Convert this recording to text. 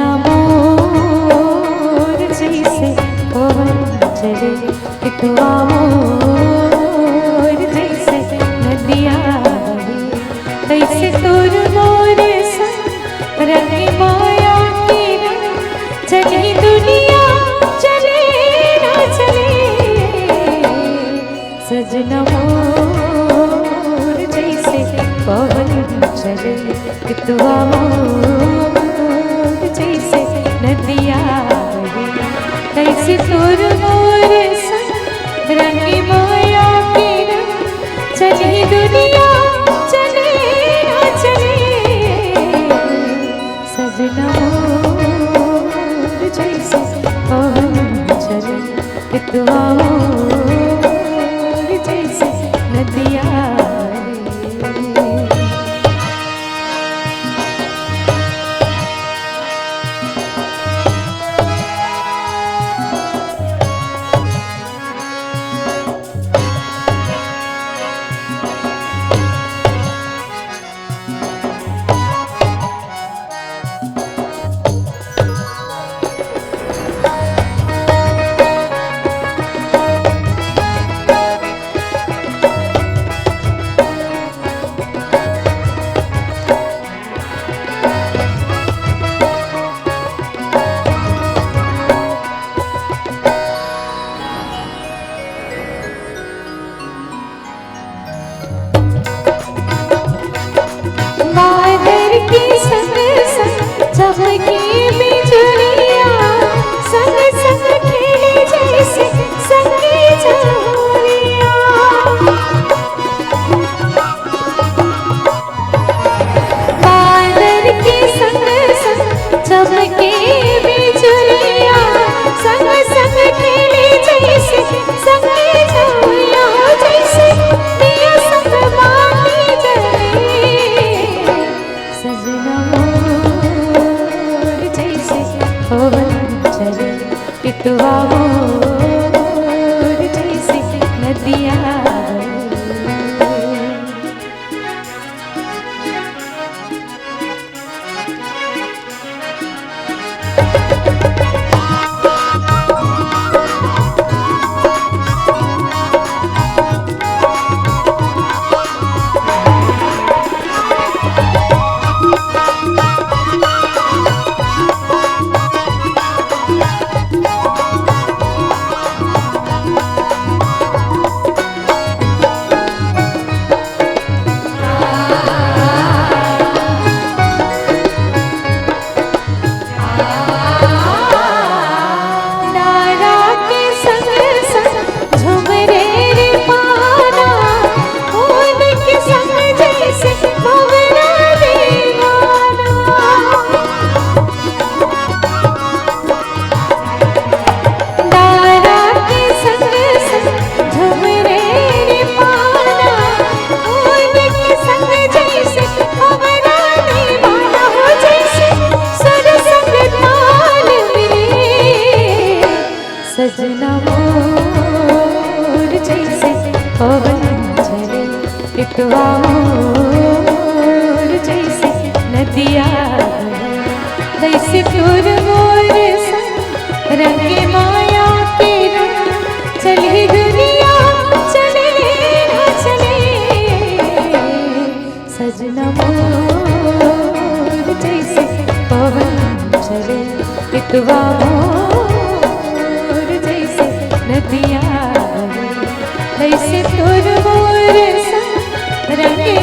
सजना मोर जैसे पवन चले कितवा मोर जैसे नदिया कैसे तोर मोर संग रंगी माया की चली दुनिया चले ना चले सजना मोर जैसे पवन चले कितवा मोर जैसे नदिया कैसे तोर मोर संग रंगी माया की चली दुनिया चले ना चले सजना मोर जैसे पवन चले कितवा मोर जैसे नदिया चमकी बिजुलिया संग संग खेले जैसे संगी झूलिया बादल के संग संग चमकी बिजुलिया संग संग खेले जैसे संगी झूलिया जैसे दिया संग बाती जले सजना पवन चले कितवा मोर जैसे नदिया सजना मोर जैसे पवन चले कितवा मोर जैसे नदिया कैसे तोर मोर संग रंगे माया के रंग चली दुनिया चले ना चले सजना मोर जैसे पवन चले कितवा नदिया कैसे तोर मोर संग रंगे